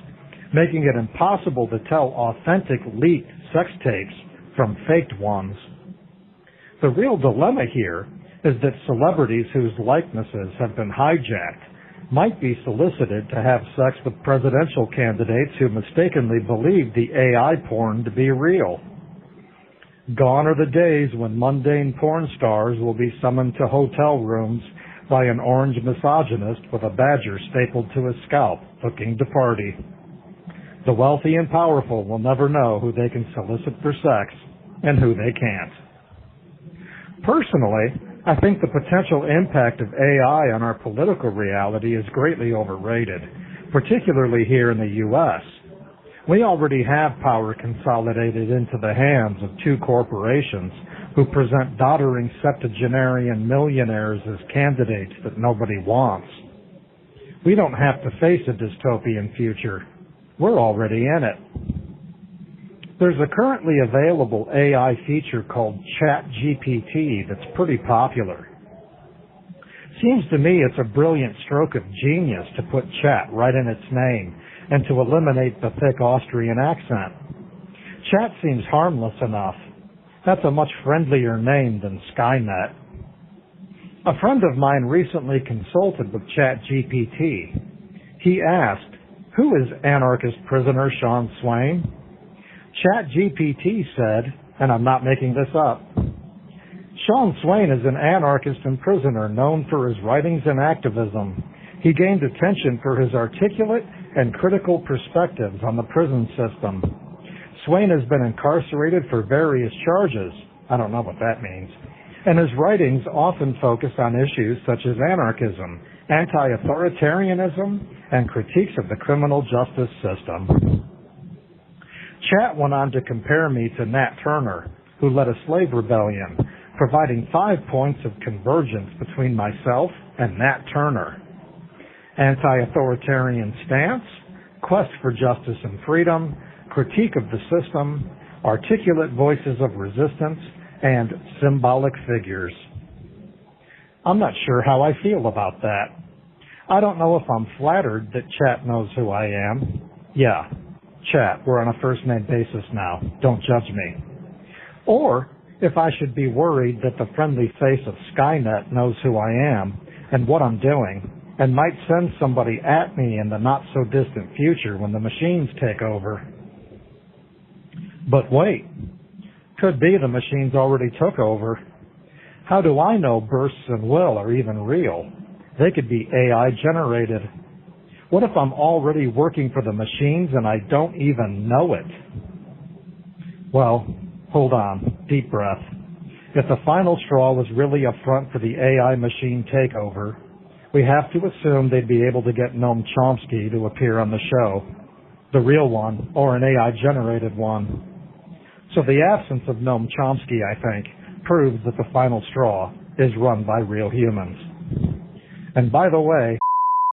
making it impossible to tell authentic leaked sex tapes from faked ones. The real dilemma here is that celebrities whose likenesses have been hijacked might be solicited to have sex with presidential candidates who mistakenly believe the AI porn to be real. Gone are the days when mundane porn stars will be summoned to hotel rooms by an orange misogynist with a badger stapled to his scalp, looking to party. The wealthy and powerful will never know who they can solicit for sex and who they can't. Personally, I think the potential impact of AI on our political reality is greatly overrated, particularly here in the U.S. We already have power consolidated into the hands of two corporations who present doddering septuagenarian millionaires as candidates that nobody wants. We don't have to face a dystopian future. We're already in it. There's a currently available AI feature called ChatGPT that's pretty popular. Seems to me it's a brilliant stroke of genius to put chat right in its name and to eliminate the thick Austrian accent. Chat seems harmless enough. That's a much friendlier name than Skynet. A friend of mine recently consulted with ChatGPT. He asked, "Who is anarchist prisoner Sean Swain?" ChatGPT said, and I'm not making this up, "Sean Swain is an anarchist and prisoner known for his writings and activism. He gained attention for his articulate and critical perspectives on the prison system. Swain has been incarcerated for various charges," I don't know what that means, "and his writings often focus on issues such as anarchism, anti-authoritarianism, and critiques of the criminal justice system." Chat went on to compare me to Nat Turner, who led a slave rebellion, providing 5 points of convergence between myself and Nat Turner. Anti-authoritarian stance, quest for justice and freedom, critique of the system, articulate voices of resistance, and symbolic figures. I'm not sure how I feel about that. I don't know if I'm flattered that Chat knows who I am. Yeah, Chat, we're on a first-name basis now. Don't judge me. Or if I should be worried that the friendly face of Skynet knows who I am and what I'm doing and might send somebody at me in the not-so-distant future when the machines take over. But wait, could be the machines already took over. How do I know bursts of will are even real? They could be AI-generated. What if I'm already working for the machines and I don't even know it? Well, hold on, deep breath. If the final straw was really a front for the AI machine takeover, we have to assume they'd be able to get Noam Chomsky to appear on the show, the real one, or an AI-generated one. So the absence of Noam Chomsky, I think, proves that the final straw is run by real humans. And by the way,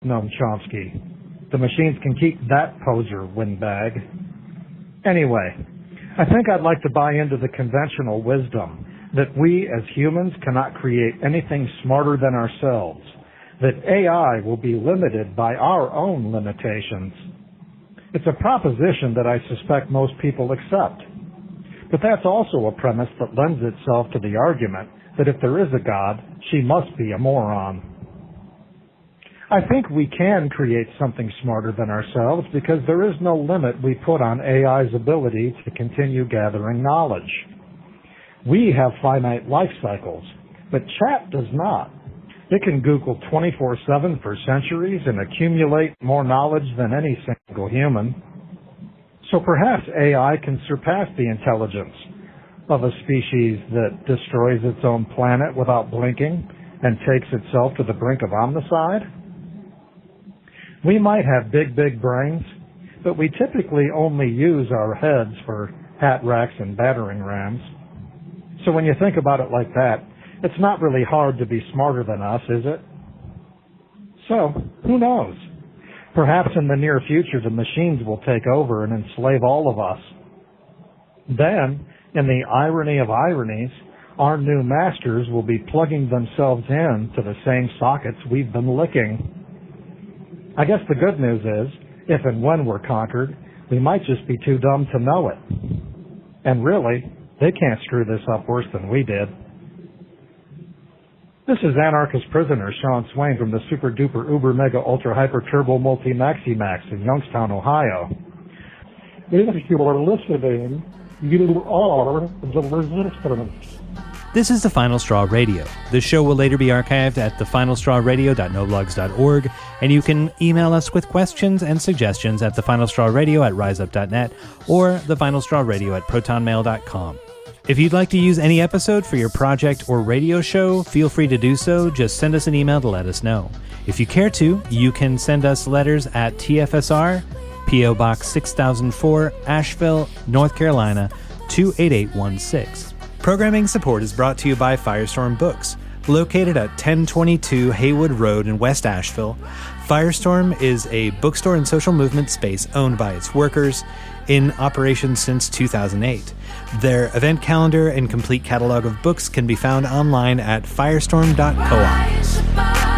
Noam Chomsky, the machines can keep that poser windbag. Anyway, I think I'd like to buy into the conventional wisdom that we as humans cannot create anything smarter than ourselves, that AI will be limited by our own limitations. It's a proposition that I suspect most people accept. But that's also a premise that lends itself to the argument that if there is a God, she must be a moron. I think we can create something smarter than ourselves because there is no limit we put on AI's ability to continue gathering knowledge. We have finite life cycles, but Chat does not. It can Google 24/7 for centuries and accumulate more knowledge than any single human. So perhaps AI can surpass the intelligence of a species that destroys its own planet without blinking and takes itself to the brink of omnicide. We might have big brains, but we typically only use our heads for hat racks and battering rams. So when you think about it like that, it's not really hard to be smarter than us, is it? So, who knows? Perhaps in the near future the machines will take over and enslave all of us. Then, in the irony of ironies, our new masters will be plugging themselves in to the same sockets we've been licking. I guess the good news is, if and when we're conquered, we might just be too dumb to know it. And really, they can't screw this up worse than we did. This is anarchist prisoner Sean Swain from the super duper uber mega ultra hyper turbo multi maxi max in Youngstown, Ohio. If you are listening, you are the resistance. This is The Final Straw Radio. The show will later be archived at thefinalstrawradio.noblogs.org, and you can email us with questions and suggestions at thefinalstrawradio@riseup.net or thefinalstrawradio@protonmail.com. If you'd like to use any episode for your project or radio show, feel free to do so. Just send us an email to let us know. If you care to, you can send us letters at TFSR, P.O. Box 6004, Asheville, North Carolina, 28816. Programming support is brought to you by Firestorm Books. Located at 1022 Haywood Road in West Asheville, Firestorm is a bookstore and social movement space owned by its workers, in operation since 2008. Their event calendar and complete catalog of books can be found online at firestorm.coop.